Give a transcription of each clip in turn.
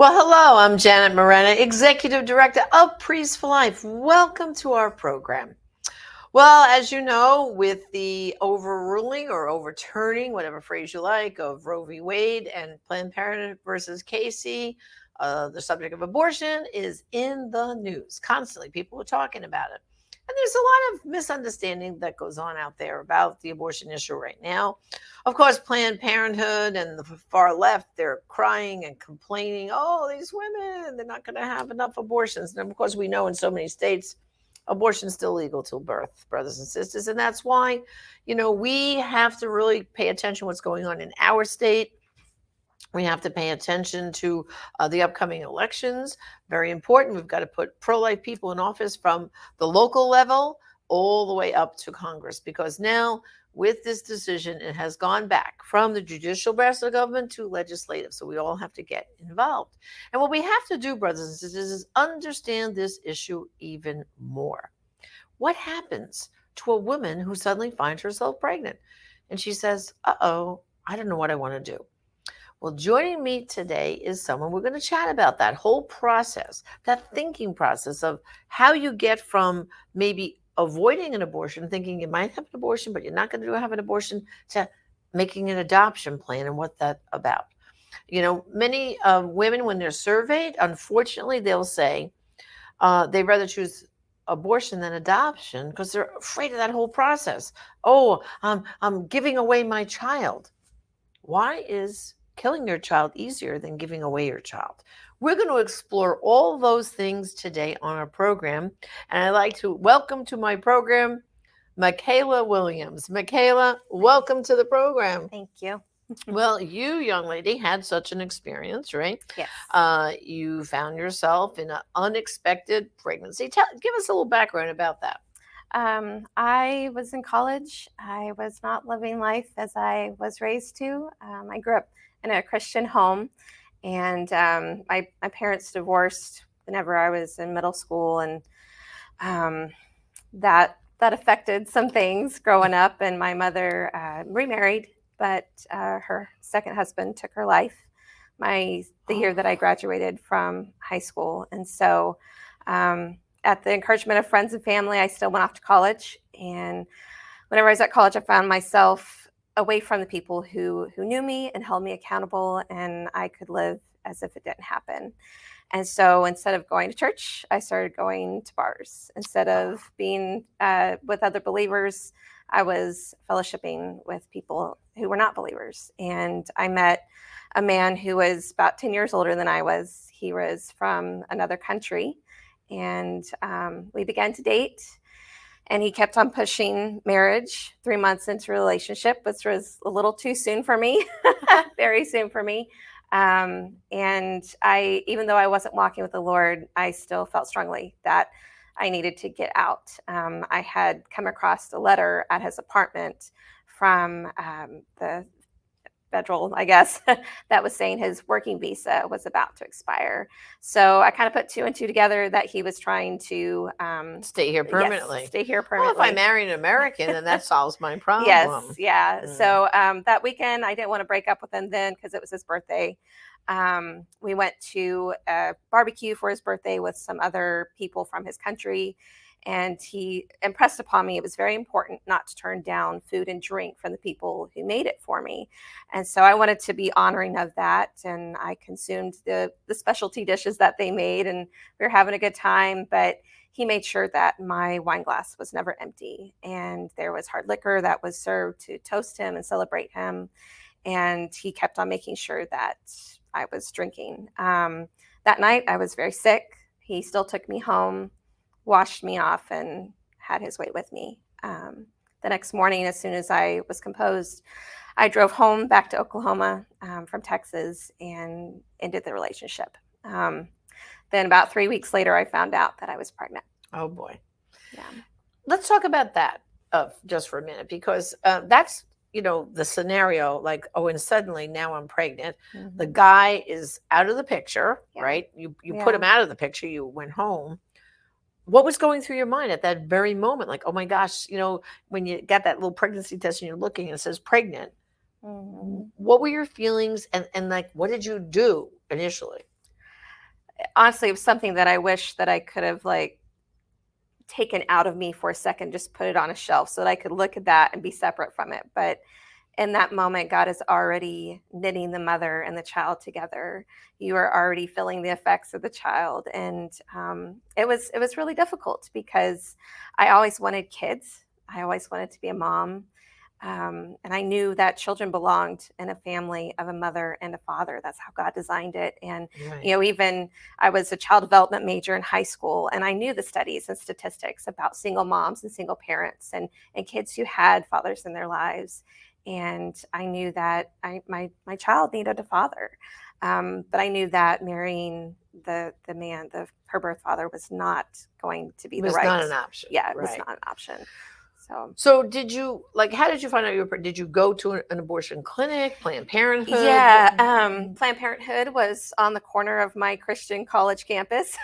Well, hello, I'm Janet Morena, Executive Director of Priests for Life. Welcome to our program. Well, as you know, with the overruling or overturning, whatever phrase you like, of Roe v. Wade and Planned Parenthood versus Casey, the subject of abortion is in the news. Constantly, people are talking about it. And there's a lot of misunderstanding that goes on out there about the abortion issue right now. Of course, Planned Parenthood and the far left, they're crying and complaining, oh, these women, they're not going to have enough abortions. And of course, we know in so many states, abortion is still legal till birth, brothers and sisters. And that's why, we have to really pay attention to what's going on in our state. We have to pay attention to the upcoming elections. Very important. We've got to put pro-life people in office from the local level all the way up to Congress, because now with this decision, it has gone back from the judicial branch of the government to legislative. So we all have to get involved. And what we have to do, brothers and sisters, is understand this issue even more. What happens to a woman who suddenly finds herself pregnant and she says, uh-oh, I don't know what I want to do? Well, joining me today is someone we're going to chat about that whole process, that thinking process of how you get from maybe avoiding an abortion, thinking you might have an abortion, but you're not going to have an abortion, to making an adoption plan and what that's about. Many women, when they're surveyed, unfortunately, they'll say they'd rather choose abortion than adoption because they're afraid of that whole process. Oh, I'm giving away my child. Why is killing your child easier than giving away your child? We're going to explore all those things today on our program. And I'd like to welcome to my program, McKayla Williams. McKayla, welcome to the program. Thank you. Well, you, young lady, had such an experience, right? Yes. You found yourself in an unexpected pregnancy. Give us a little background about that. I was in college. I was not living life as I was raised to. I grew up in a Christian home, and my parents divorced whenever I was in middle school, and that affected some things growing up. And my mother remarried, but her second husband took her life the year that I graduated from high school. And so at the encouragement of friends and family, I still went off to college. And whenever I was at college, I found myself away from the people who knew me and held me accountable, and I could live as if it didn't happen. And so instead of going to church, I started going to bars. Instead of being with other believers, I was fellowshipping with people who were not believers. And I met a man who was about 10 years older than I was. He was from another country. And we began to date, and he kept on pushing marriage 3 months into a relationship, which was a little too soon for me, very soon for me. And even though I wasn't walking with the Lord, I still felt strongly that I needed to get out. I had come across a letter at his apartment from the federal, I guess, that was saying his working visa was about to expire. So I kind of put two and two together that he was trying to stay here permanently. Yes, stay here permanently. Well, if I marry an American, then that solves my problem. Yes, yeah. So that weekend, I didn't want to break up with him then because it was his birthday. We went to a barbecue for his birthday with some other people from his country. And he impressed upon me it was very important not to turn down food and drink from the people who made it for me. And so I wanted to be honoring of that. And I consumed the specialty dishes that they made, and we were having a good time. But he made sure that my wine glass was never empty. And there was hard liquor that was served to toast him and celebrate him. And he kept on making sure that I was drinking. That night, I was very sick. He still took me home, washed me off, and had his way with me. The next morning, as soon as I was composed, I drove home back to Oklahoma from Texas and ended the relationship. Then about 3 weeks later, I found out that I was pregnant. Oh, boy. Yeah. Let's talk about that just for a minute, because that's, the scenario, like, oh, and suddenly now I'm pregnant. Mm-hmm. The guy is out of the picture, right? You put him out of the picture. You went home. What was going through your mind at that very moment? Like, oh my gosh, when you got that little pregnancy test and you're looking and it says pregnant, what were your feelings? And like, what did you do initially? honestly, it was something that I wish that I could have like taken out of me for a second, just put it on a shelf so that I could look at that and be separate from it. But in that moment, God is already knitting the mother and the child together. You are already feeling the effects of the child, and it was really difficult because I always wanted kids. I always wanted to be a mom, and I knew that children belonged in a family of a mother and a father. That's how God designed it. And Right. even I was a child development major in high school, and I knew the studies and statistics about single moms and single parents and kids who had fathers in their lives. And I knew that my child needed a father, but I knew that marrying the man, her birth father, was not going to be It the was right. not an option. Yeah, it was Right. not an option. So did you, like, how did you find out you were, did you go to an abortion clinic, Planned Parenthood? Yeah, Planned Parenthood was on the corner of my Christian college campus.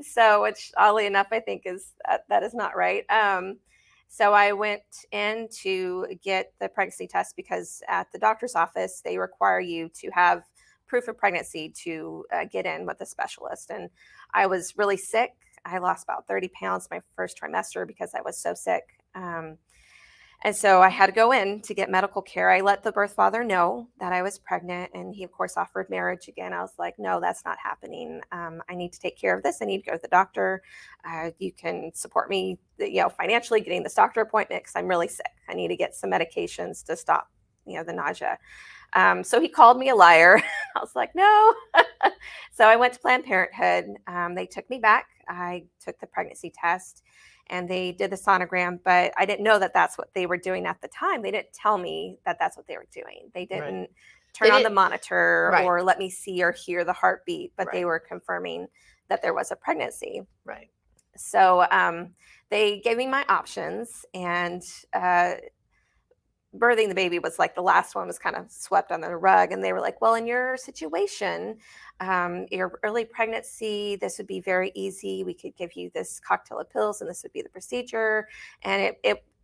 So, which oddly enough, I think that is not right. So I went in to get the pregnancy test because at the doctor's office, they require you to have proof of pregnancy to get in with a specialist. And I was really sick. I lost about 30 pounds my first trimester because I was so sick. And so I had to go in to get medical care. I let the birth father know that I was pregnant, and he, of course, offered marriage again. I was like, no, that's not happening. I need to take care of this. I need to go to the doctor. You can support me, financially getting this doctor appointment because I'm really sick. I need to get some medications to stop, the nausea. So he called me a liar. I was like, no. So I went to Planned Parenthood. They took me back. I took the pregnancy test and they did the sonogram, but I didn't know that that's what they were doing at the time. They didn't tell me that that's what they were doing. They didn't turn on the monitor or let me see or hear the heartbeat, but they were confirming that there was a pregnancy. Right. So they gave me my options, and birthing the baby was like the last one was kind of swept under the rug. And they were like, well, in your situation, your early pregnancy, this would be very easy. We could give you this cocktail of pills and this would be the procedure. And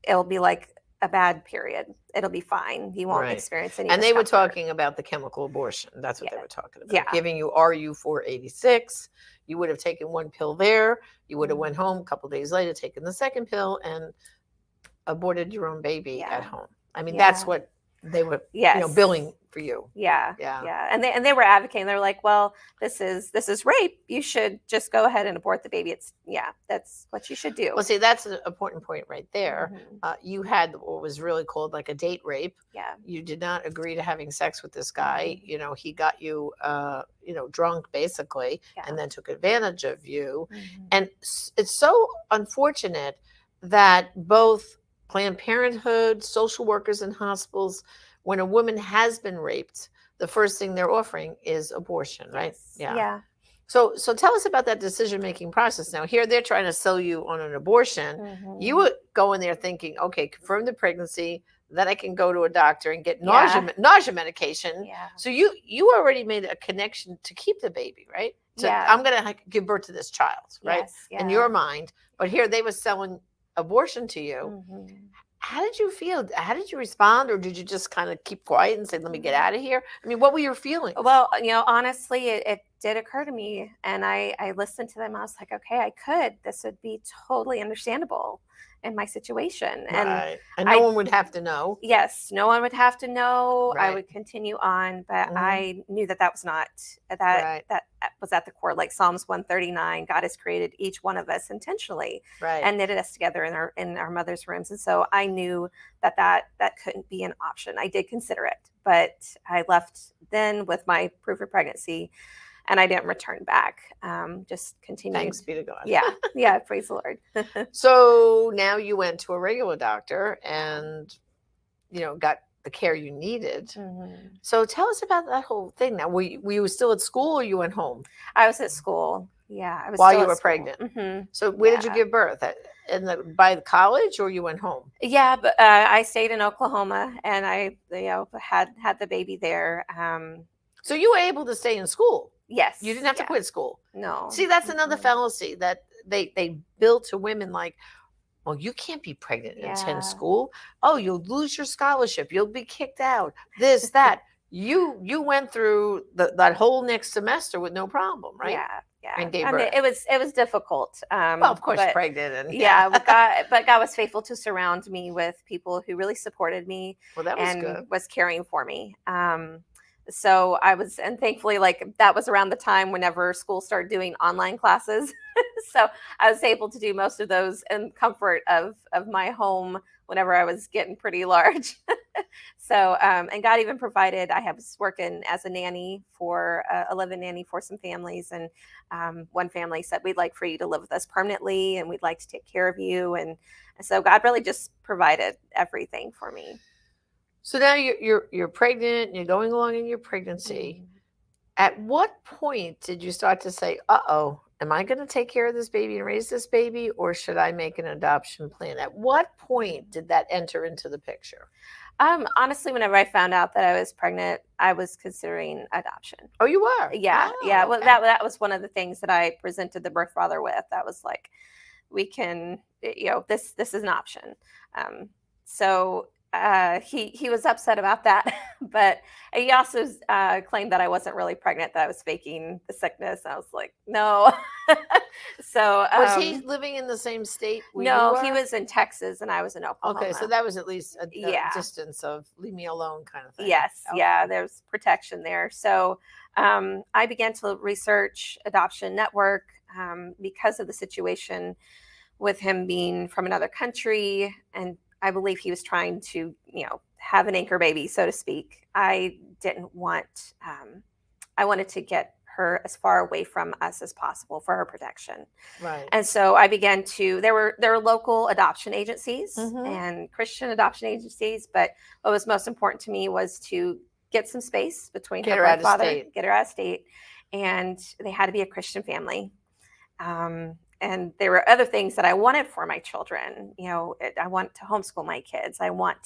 it'll be like a bad period. It'll be fine. You won't experience any. And they were talking about the chemical abortion. That's what they were talking about. Yeah. Giving you RU486. You would have taken one pill there. You would have went home a couple of days later, taken the second pill, and aborted your own baby at home. I mean, that's what they were, billing for you. Yeah. And they were advocating. They're like, well, this is rape. You should just go ahead and abort the baby. That's what you should do. Well, see, that's an important point right there. Mm-hmm. You had what was really called like a date rape. Yeah. You did not agree to having sex with this guy. Mm-hmm. He got you, drunk basically, and then took advantage of you. Mm-hmm. And it's so unfortunate that both Planned Parenthood, social workers in hospitals, when a woman has been raped, the first thing they're offering is abortion, right? Yeah. So tell us about that decision-making process. Now, here they're trying to sell you on an abortion. Mm-hmm. You would go in there thinking, okay, confirm the pregnancy, then I can go to a doctor and get nausea medication. Yeah. So you already made a connection to keep the baby, right? I'm going to give birth to this child, right? Yes, in your mind. But here they were selling abortion to you. Mm-hmm. How did you feel? How did you respond? Or did you just kind of keep quiet and say, let me get out of here? I mean, what were your feelings? Well, honestly, it did occur to me, and I listened to them. I was like, okay, this would be totally understandable in my situation. Right. And no one would have to know. Yes, no one would have to know. Right. I would continue on, but mm-hmm. I knew that was not, that was at the core. Like Psalms 139, God has created each one of us intentionally and knitted us together in our mother's rooms. And so I knew that couldn't be an option. I did consider it, but I left then with my proof of pregnancy, and I didn't return back. Just continued. Thanks be to God. Yeah. Praise the Lord. So now you went to a regular doctor and, got the care you needed. Mm-hmm. So tell us about that whole thing. Now, were you still at school or you went home? I was at school. Yeah. I was while you were pregnant. Mm-hmm. So where did you give birth? By the college, or you went home? Yeah, but I stayed in Oklahoma, and I had the baby there. So you were able to stay in school? Yes. You didn't have to quit school? No. See, that's another fallacy that they build to women, like, well, you can't be pregnant and attend school. Oh, you'll lose your scholarship. You'll be kicked out. This, that. you went through that whole next semester with no problem, right? Yeah, yeah. And gave I mean, birth. it was difficult. Well, of course, but pregnant and yeah, God was faithful to surround me with people who really supported me Well, that was and good. was caring for me. So I was, and thankfully, like that was around the time whenever school started doing online classes. So I was able to do most of those in comfort of my home whenever I was getting pretty large. So, and God even provided, I was working as a nanny for a live-in nanny for some families. And one family said, we'd like for you to live with us permanently and we'd like to take care of you. And so God really just provided everything for me. So now you're pregnant, and you're going along in your pregnancy. At what point did you start to say, "Uh-oh, am I going to take care of this baby and raise this baby, or should I make an adoption plan?" At what point did that enter into the picture? Honestly, whenever I found out that I was pregnant, I was considering adoption. Oh, you were? Yeah, Oh, yeah. Well, okay. that was one of the things that I presented the birth father with. That was like, we can, this is an option. So he was upset about that, but he also claimed that I wasn't really pregnant, that I was faking the sickness. I was like, no. So Was he living in the same state where you no, were? he was in Texas and I was in Oklahoma. Okay, so that was at least a Yeah. distance of leave me alone kind of thing. Yes, Okay. yeah, there's protection there. So I began to research Adoption Network because of the situation with him being from another country. And I believe he was trying to, have an anchor baby, so to speak. I didn't want, I wanted to get her as far away from us as possible for her protection. Right. And so I began to, there were local adoption agencies Mhm. and Christian adoption agencies, but what was most important to me was to get some space between Get her her out birth of father, state. get her out of state, and they had to be a Christian family. And there were other things that I wanted for my children. I want to homeschool my kids. I want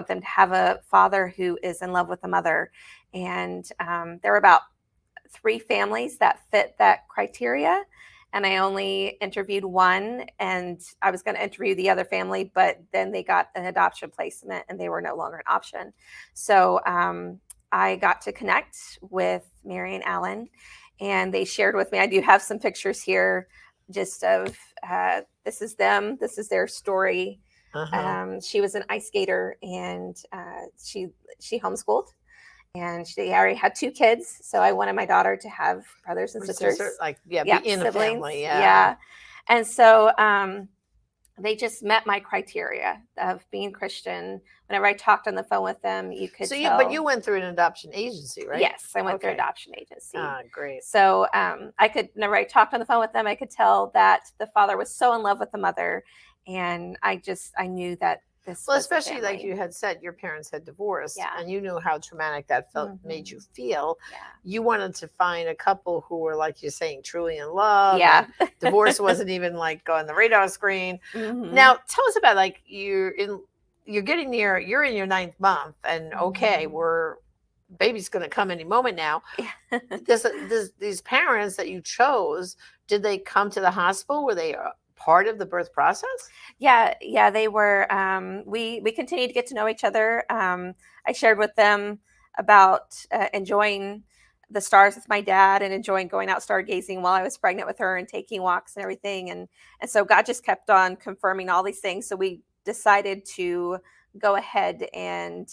them to have a father who is in love with the mother. And there were about 3 families that fit that criteria. And I only interviewed one, and I was going to interview the other family, but then they got an adoption placement and they were no longer an option. So I got to connect with Mary and Alan, and they shared with me, I do have some pictures here just of this is them, this is their story. She was an ice skater, and she homeschooled. And she already had 2 kids, so I wanted my daughter to have brothers and sisters, be in siblings. a family, Yeah. And so they just met my criteria of being Christian. Whenever I talked on the phone with them, you could tell. But you went through an adoption agency, right? Yes, I went through adoption agency. Ah, great. So whenever I talked on the phone with them, I could tell that the father was so in love with the mother, and I knew that this. Well, was the especially like family. you had said, your parents had divorced, Yeah. and you knew how traumatic that made you feel. Yeah. You wanted to find a couple who were, like you're saying, truly in love. Yeah. Divorce wasn't even like on the radar screen. Mhm. Now, tell us about you're getting near, you're in your 9th month, and okay, baby's going to come any moment now. These parents that you chose, did they come to the hospital? Were they part of the birth process? Yeah, they were. We continued to get to know each other. I shared with them about enjoying the stars with my dad and enjoying going out stargazing while I was pregnant with her and taking walks and everything. And so God just kept on confirming all these things. So we decided to go ahead and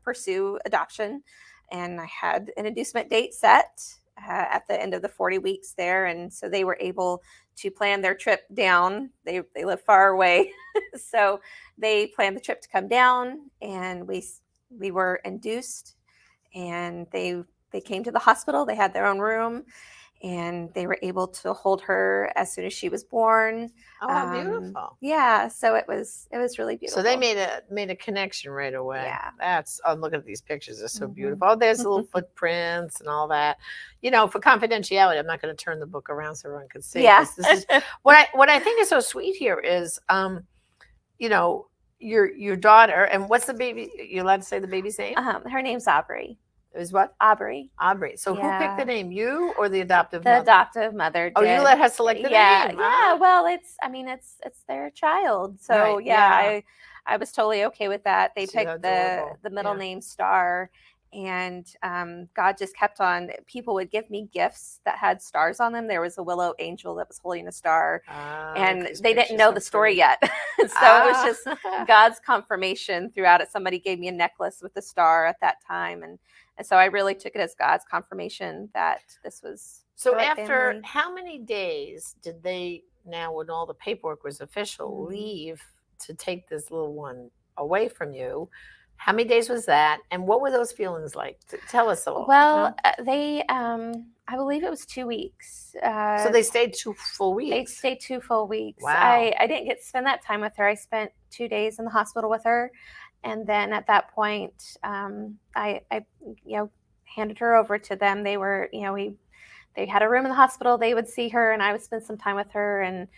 pursue adoption. And I had an inducement date set at the end of the 40 weeks there. And so they were able to plan their trip down. They live far away. So they planned the trip to come down, and we were induced, and they came to the hospital. They had their own room, and they were able to hold her as soon as she was born. Oh, how beautiful. Yeah, so it was really beautiful. So they made a connection right away. Yeah. I'm looking at these pictures, they're so beautiful. Oh, there's little footprints and all that. For confidentiality, I'm not going to turn the book around so everyone can see. Yeah. This is what I think is so sweet here is your daughter, and what's the baby? You're allowed to say the baby's name? Her name's Aubrey. It was what? Aubrey. So who picked the name, you or the adoptive mother? The adoptive mother did. Oh, you let her select the name? Yeah. Well, it's their child. So right. I was totally okay with that. They picked the middle name Star, And God just kept on. People would give me gifts that had stars on them. There was a willow angel that was holding a star, and they didn't know the story yet. So it was just God's confirmation throughout it. Somebody gave me a necklace with a star at that time, and so I really took it as God's confirmation that this was. So after how many days did they, now when all the paperwork was official, leave to take this little one away from you? How many days was that? And what were those feelings like? Tell us a little. Well, they, I believe it was 2 weeks. So they stayed 2 full weeks? They stayed 2 full weeks. Wow. I didn't get to spend that time with her. I spent 2 days in the hospital with her. And then at that point, I handed her over to them. They were, they had a room in the hospital. They would see her and I would spend some time with her. And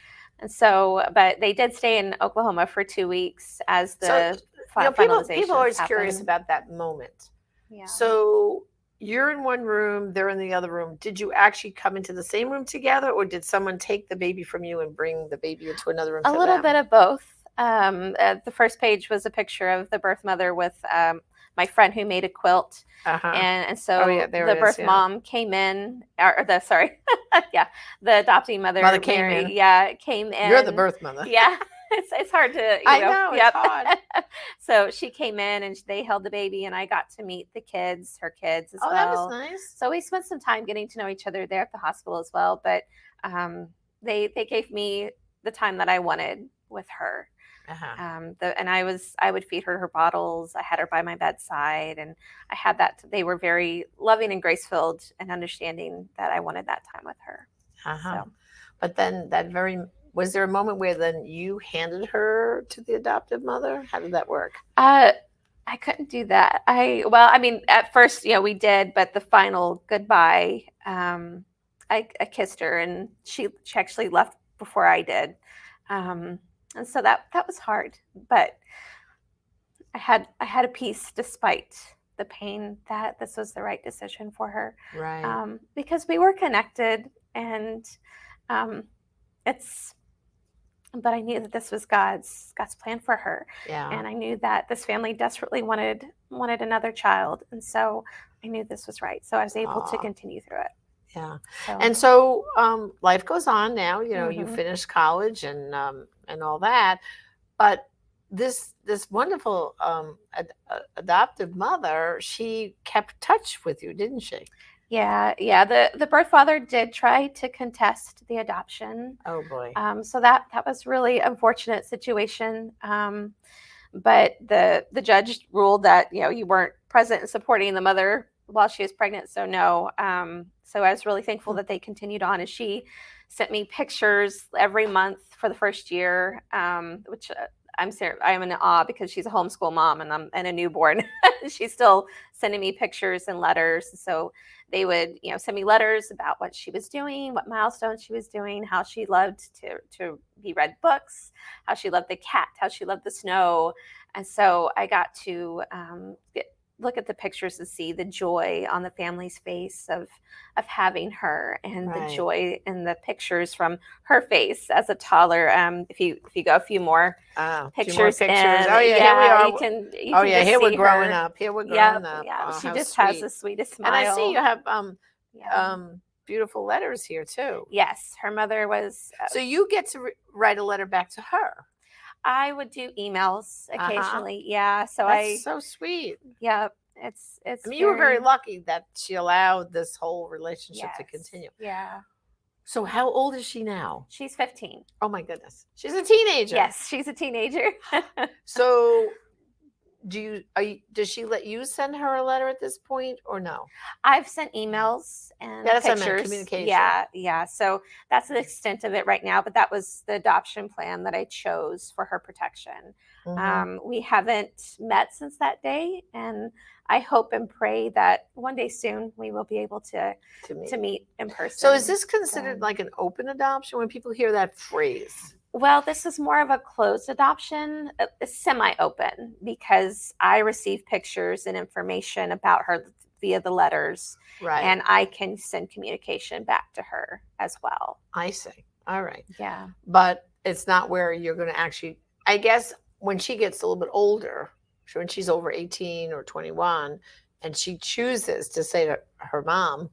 so, but they did stay in Oklahoma for 2 weeks as the people are always curious about that moment. Yeah. So you're in one room, they're in the other room. Did you actually come into the same room together, or did someone take the baby from you and bring the baby into another room? A little bit of both. The first page was a picture of the birth mother with my friend who made a quilt. And so the birth mom came in, the adopting mother came in. Came in. You're the birth mother. Yeah. It's hard to, I know, it's hard. So she came in and they held the baby and I got to meet her kids as well. Oh, that was nice. So we spent some time getting to know each other there at the hospital as well. But they gave me the time that I wanted with her. And I would feed her bottles. I had her by my bedside, and I had that. They were very loving and grace-filled and understanding that I wanted that time with her. So. But then was there a moment where then you handed her to the adoptive mother? How did that work? I couldn't do that. At first, we did, but the final goodbye, I kissed her, and she actually left before I did. And so that was hard, but I had a peace despite the pain that this was the right decision for her. Right. Because we were connected, and but I knew that this was God's plan for her. Yeah. And I knew that this family desperately wanted another child, and so I knew this was right. So I was able to continue through it. Yeah. And so life goes on now, you finished college and all that, but this wonderful adoptive mother, she kept touch with you, didn't she? Yeah. The birth father did try to contest the adoption. Oh boy. So that was really unfortunate situation. But the judge ruled that you weren't present and supporting the mother while she was pregnant. So no. So I was really thankful that they continued on, and she sent me pictures every month for the first year, which I'm in awe because she's a homeschool mom and a newborn. She's still sending me pictures and letters. So they would, send me letters about what she was doing, what milestones she was doing, how she loved to be read books, how she loved the cat, how she loved the snow. And so I got to look at the pictures and see the joy on the family's face of having her, and the joy in the pictures from her face as a toddler. If you go a few more pictures. Here we are. You can here we're growing her. up. Here we're growing up. Yeah, oh, she just has the sweetest smile. And I see you have beautiful letters here too. Yes, her mother was. So you get to write a letter back to her. I would do emails occasionally. Yeah. So that's so sweet. Yeah. It's. You were very lucky that she allowed this whole relationship to continue. Yeah. So how old is she now? She's 15. Oh my goodness. She's a teenager. Yes, she's a teenager. So does she let you send her a letter at this point, or no? I've sent emails and that's pictures. What I meant, communication. Yeah. So that's the extent of it right now, but that was the adoption plan that I chose for her protection. Mm-hmm. We haven't met since that day, and I hope and pray that one day soon we will be able to meet in person. So is this considered like an open adoption when people hear that phrase? Well, this is more of a closed adoption, semi-open, because I receive pictures and information about her via the letters, and I can send communication back to her as well. I see. All right. Yeah. But it's not where you're going to actually, I guess when she gets a little bit older, when she's over 18 or 21, and she chooses to say to her mom,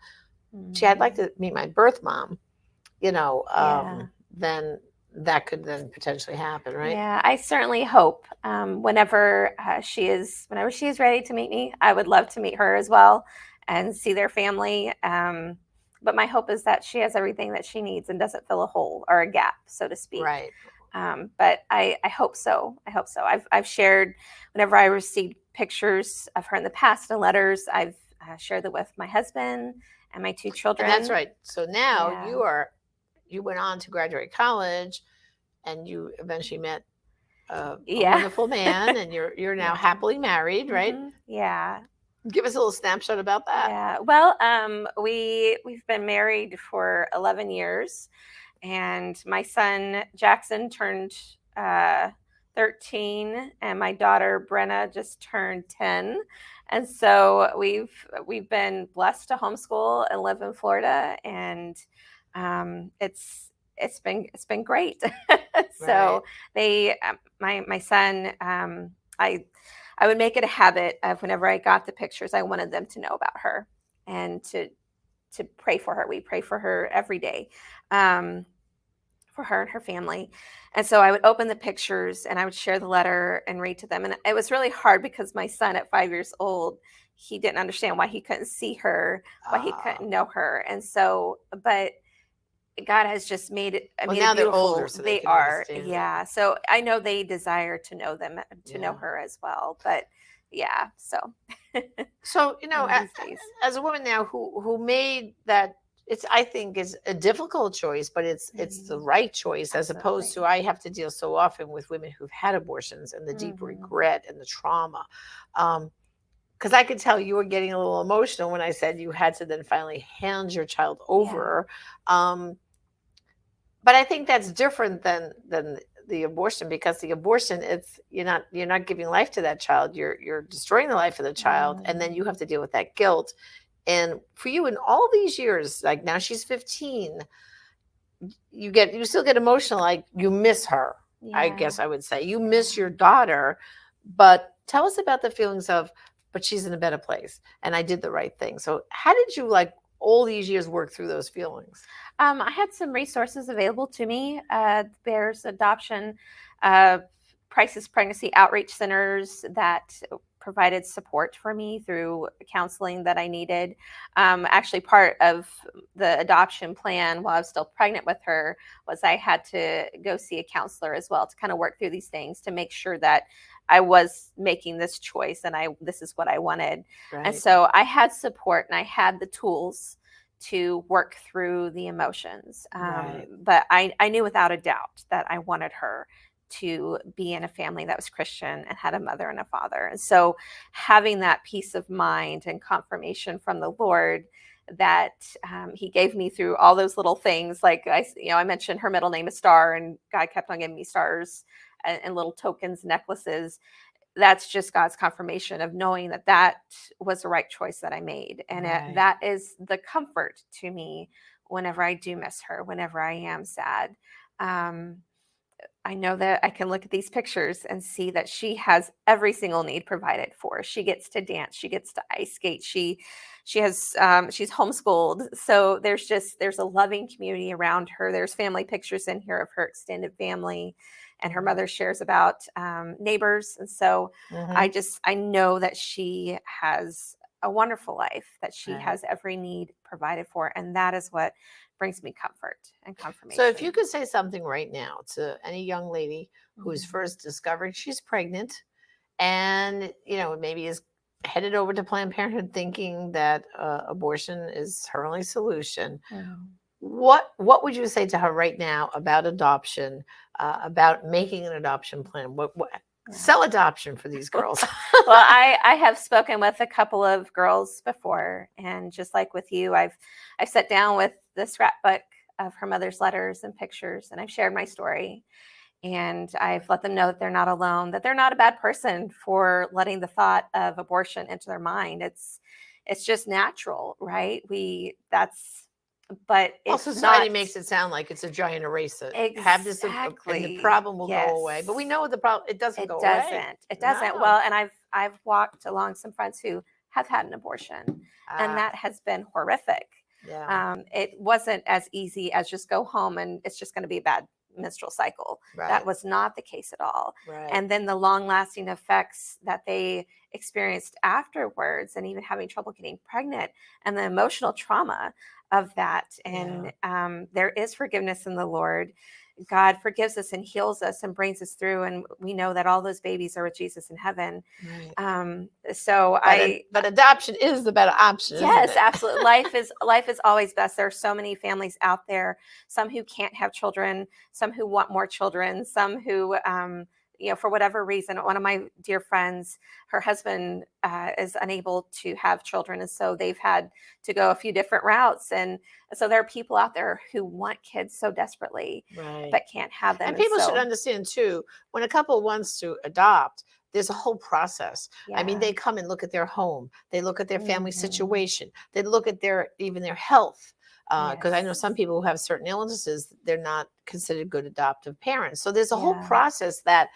gee, I'd like to meet my birth mom, Yeah. then that could then potentially happen, right? Yeah, I certainly hope whenever whenever she is ready to meet me, I would love to meet her as well and see their family. But my hope is that she has everything that she needs and doesn't fill a hole or a gap, so to speak. Right. But I hope so. I hope so. I've shared whenever I received pictures of her in the past and letters. I've shared them with my husband and my 2 children. And that's right. So now Yeah. you went on to graduate college, and you eventually met a Yeah. wonderful man, and you're now Yeah. happily married, right? Yeah. Give us a little snapshot about that. Yeah. Well, we've been married for 11 years, and my son Jackson turned 13, and my daughter Brenna just turned 10. And so we've been blessed to homeschool and live in Florida, and it's been great. So my son, I would make it a habit of whenever I got the pictures, I wanted them to know about her and to pray for her. We pray for her every day, for her and her family. And so I would open the pictures and I would share the letter and read to them. And it was really hard because my son at 5 years old, he didn't understand why he couldn't see her, why he couldn't know her. And so, but God has just made it. Well, made now it they're beautiful. older, so they can are, understand it. yeah. So I know they desire to know them, to know Yeah. her as well. But yeah, so So one of these days. as a woman now who made that, I think is a difficult choice, but it's the right choice, as opposed to I have to deal so often with women who've had abortions and the deep regret and the trauma. Because I could tell you were getting a little emotional when I said you had to then finally hand your child over. But I think that's different than the abortion, because the abortion, it's you're not giving life to that child. You're destroying the life of the child, and then you have to deal with that guilt. And for you, in all these years, like now she's 15, you still get emotional, like you miss her. I guess I would say you miss your daughter. But tell us about the feelings of, but she's in a better place, and I did the right thing. So how did you, like, all these years, work through those feelings? I had some resources available to me. There's adoption, crisis pregnancy outreach centers that provided support for me through counseling that I needed. Actually, part of the adoption plan while I was still pregnant with her was I had to go see a counselor as well to kind of work through these things to make sure that I was making this choice and this is what I wanted. Right. And so I had support and I had the tools to work through the emotions. But I knew without a doubt that I wanted her to be in a family that was Christian and had a mother and a father. And so having that peace of mind and confirmation from the Lord that he gave me through all those little things, like I mentioned her middle name is Star, and God kept on giving me stars and little tokens, necklaces. That's just God's confirmation of knowing that was the right choice that I made. And that is the comfort to me whenever I do miss her, whenever I am sad. I know that I can look at these pictures and see that she has every single need provided for. She gets to dance. She gets to ice skate. She's homeschooled. So there's a loving community around her. There's family pictures in here of her extended family, and her mother shares about neighbors. And so I know that she has a wonderful life, that she has every need provided for. And that is what brings me comfort and confirmation. So if you could say something right now to any young lady who is first discovering she's pregnant and, maybe is headed over to Planned Parenthood thinking that abortion is her only solution, what would you say to her right now about adoption, about making an adoption plan? What sell adoption for these girls? Well, I have spoken with a couple of girls before, and just like with you, I've sat down with the scrapbook of her mother's letters and pictures, and I've shared my story, and I've let them know that they're not alone, that they're not a bad person for letting the thought of abortion into their mind. It's just natural, right? But it's society makes it sound like it's a giant eraser. Have this, and the problem will go away. But we know the problem. It doesn't go away. It doesn't. Well, and I've walked along some friends who have had an abortion, and Ah, that has been horrific. yeah, It wasn't as easy as just go home and it's just going to be a bad menstrual cycle. That right, was not the case at all. right. And then the long lasting effects that they experienced afterwards, and even having trouble getting pregnant, and the emotional trauma of that. Yeah. And there is forgiveness in the Lord. God forgives us and heals us and brings us through. And we know that all those babies are with Jesus in heaven. Right. So But adoption is the better option, isn't yes, it? absolutely. Life is always best. There are so many families out there, some who can't have children, some who want more children, some who for whatever reason. One of my dear friends, her husband is unable to have children, and so they've had to go a few different routes. And so there are people out there who want kids so desperately, Right. but can't have them. And And people should so, understand too, when a couple wants to adopt, there's a whole process. I mean, yeah. they come and look at their home, they look at their family Mhm. situation, they look at even their health. Because I know Yes. some people who have certain illnesses, they're not considered good adoptive parents. So there's a whole Yeah. process that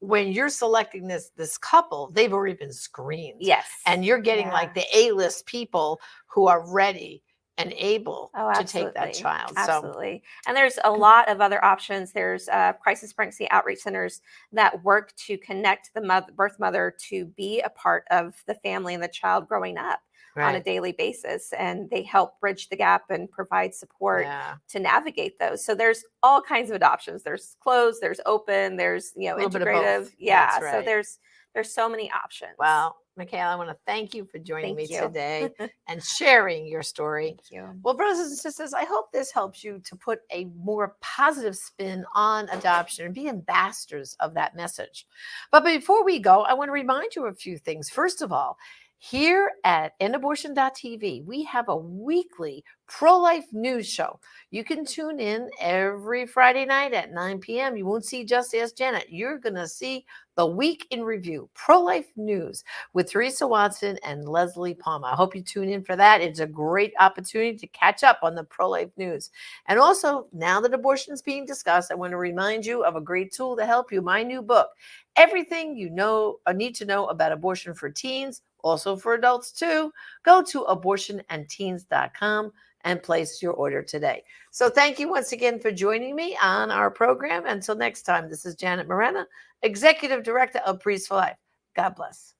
when you're selecting this couple, they've already been screened, Yes. and you're getting Yeah. like the A-list people who are ready and able Oh, to take that absolutely. child. So Absolutely. And there's a lot of other options. There's crisis pregnancy outreach centers that work to connect the birth mother to be a part of the family and the child growing up on a right. daily basis. And they help bridge the gap and provide support Yeah. to navigate those. So there's all kinds of adoptions. There's closed, there's open, there's, A little bit of integrative. both. That's Yeah. So right. there's so many options. Well, McKayla, I want to thank you for joining me Thank you. today and sharing your story. Thank you. Well, brothers and sisters, I hope this helps you to put a more positive spin on adoption and be ambassadors of that message. But before we go, I want to remind you of a few things. First of all, here at endabortion.tv, we have a weekly pro-life news show. You can tune in every Friday night at 9 p.m. You won't see Just Ask Janet. You're going to see the Week in Review, pro-life news with Teresa Watson and Leslie Palmer. I hope you tune in for that. It's a great opportunity to catch up on the pro-life news. And also, now that abortion is being discussed, I want to remind you of a great tool to help you, my new book, Everything You Know or Need to Know About Abortion for Teens, also for adults too. Go to abortionandteens.com and place your order today. So thank you once again for joining me on our program. Until next time, this is Janet Morena, Executive Director of Priest for Life. God bless.